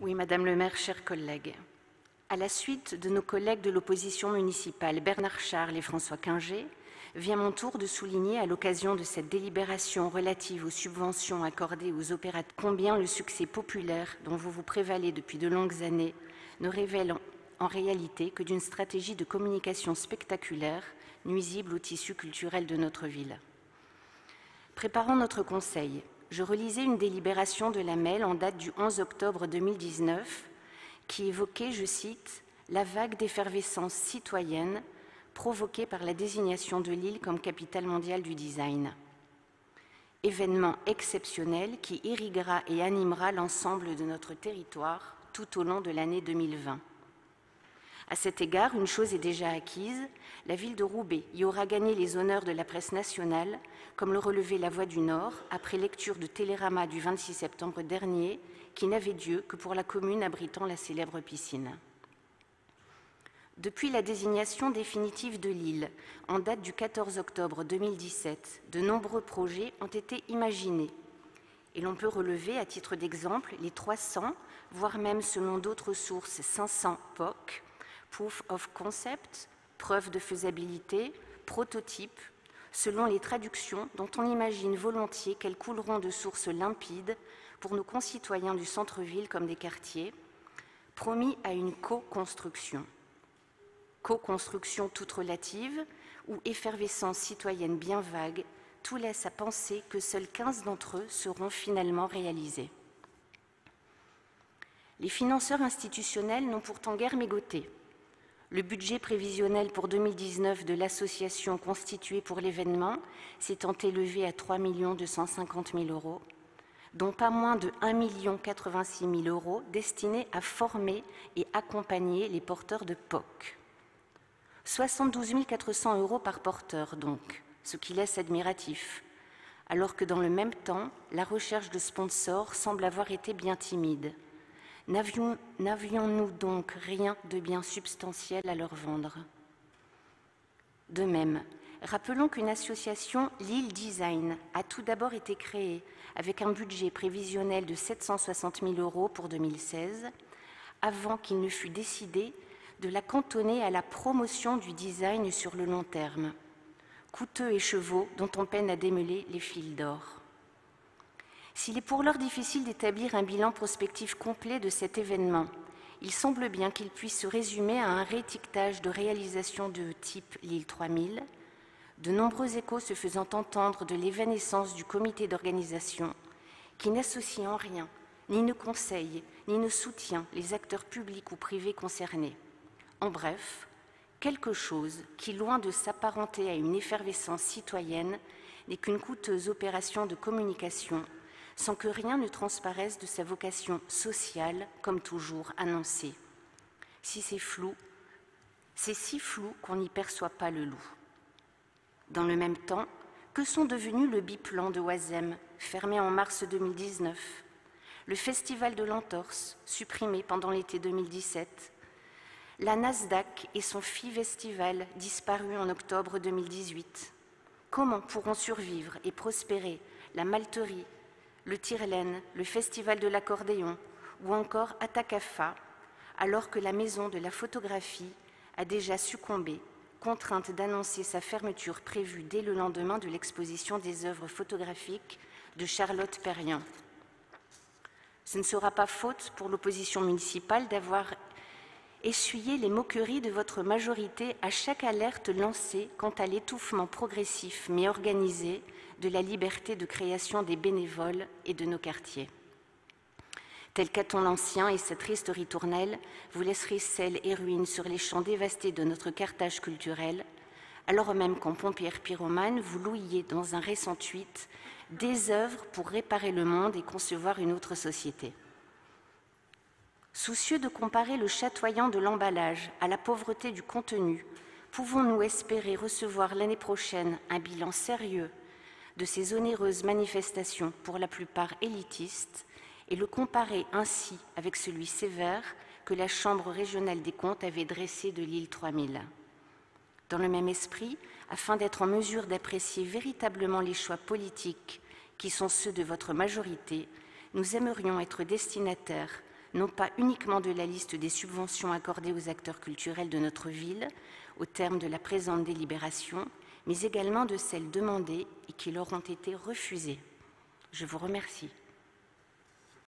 Oui, Madame le maire, chers collègues. À la suite de nos collègues de l'opposition municipale Bernard Charles et François Quinger, vient mon tour de souligner à l'occasion de cette délibération relative aux subventions accordées aux opérateurs combien le succès populaire dont vous vous prévalez depuis de longues années ne révèle en réalité que d'une stratégie de communication spectaculaire nuisible au tissu culturel de notre ville. Préparant notre conseil, je relisais une délibération de la MEL en date du 11 octobre 2019 qui évoquait, je cite, « la vague d'effervescence citoyenne provoquée par la désignation de Lille comme capitale mondiale du design. Événement exceptionnel qui irriguera et animera l'ensemble de notre territoire tout au long de l'année 2020. À cet égard, une chose est déjà acquise, la ville de Roubaix y aura gagné les honneurs de la presse nationale, comme le relevait La Voix du Nord, après lecture de Télérama du 26 septembre dernier, qui n'avait Dieu que pour la commune abritant la célèbre piscine. Depuis la désignation définitive de Lille, en date du 14 octobre 2017, de nombreux projets ont été imaginés. Et l'on peut relever, à titre d'exemple, les 300, voire même selon d'autres sources 500 POC, Proof of Concept, preuve de faisabilité, prototype, selon les traductions dont on imagine volontiers qu'elles couleront de sources limpides pour nos concitoyens du centre-ville comme des quartiers, promis à une co-construction. Co-construction toute relative ou effervescence citoyenne bien vague, tout laisse à penser que seuls 15 d'entre eux seront finalement réalisés. Les financeurs institutionnels n'ont pourtant guère mégoté. Le budget prévisionnel pour 2019 de l'association constituée pour l'événement s'étant élevé à 3 250 000 €, dont pas moins de 1 086 000 € destinés à former et accompagner les porteurs de POC. 72 400 € par porteur donc, ce qui laisse admiratif, alors que dans le même temps, la recherche de sponsors semble avoir été bien timide. N'avions-nous donc rien de bien substantiel à leur vendre? De même, rappelons qu'une association Lille Design a tout d'abord été créée avec un budget prévisionnel de 760 000 € pour 2016, avant qu'il ne fût décidé de la cantonner à la promotion du design sur le long terme, coûteux écheveau dont on peine à démêler les fils d'or. S'il est pour l'heure difficile d'établir un bilan prospectif complet de cet événement, il semble bien qu'il puisse se résumer à un réétiquetage de réalisations de type Lille 3000, de nombreux échos se faisant entendre de l'évanescence du comité d'organisation, qui n'associe en rien, ni ne conseille, ni ne soutient les acteurs publics ou privés concernés. En bref, quelque chose qui, loin de s'apparenter à une effervescence citoyenne, n'est qu'une coûteuse opération de communication, sans que rien ne transparaisse de sa vocation sociale, comme toujours annoncée. Si c'est flou, c'est si flou qu'on n'y perçoit pas le loup. Dans le même temps, que sont devenus le biplan de Oisem, fermé en mars 2019, le festival de l'entorse, supprimé pendant l'été 2017, la Nasdaq et son Festival, disparu en octobre 2018. Comment pourront survivre et prospérer la Malterie, le Tire-Laine, le Festival de l'accordéon ou encore Atakafa, alors que la Maison de la photographie a déjà succombé, contrainte d'annoncer sa fermeture prévue dès le lendemain de l'exposition des œuvres photographiques de Charlotte Perriand. Ce ne sera pas faute pour l'opposition municipale d'avoir essuyé les moqueries de votre majorité à chaque alerte lancée quant à l'étouffement progressif mais organisé de la liberté de création des bénévoles et de nos quartiers. Tel qu'Athon l'Ancien et sa triste ritournelle, vous laisserez sel et ruines sur les champs dévastés de notre Carthage culturel, alors même qu'en pompière pyromane, vous louiez dans un récent tweet des œuvres pour réparer le monde et concevoir une autre société. Soucieux de comparer le chatoyant de l'emballage à la pauvreté du contenu, pouvons-nous espérer recevoir l'année prochaine un bilan sérieux de ces onéreuses manifestations, pour la plupart élitistes, et le comparer ainsi avec celui sévère que la Chambre régionale des comptes avait dressé de Lille 3000. Dans le même esprit, afin d'être en mesure d'apprécier véritablement les choix politiques qui sont ceux de votre majorité, nous aimerions être destinataires, non pas uniquement de la liste des subventions accordées aux acteurs culturels de notre ville, au terme de la présente délibération, mais également de celles demandées et qui leur ont été refusées. Je vous remercie.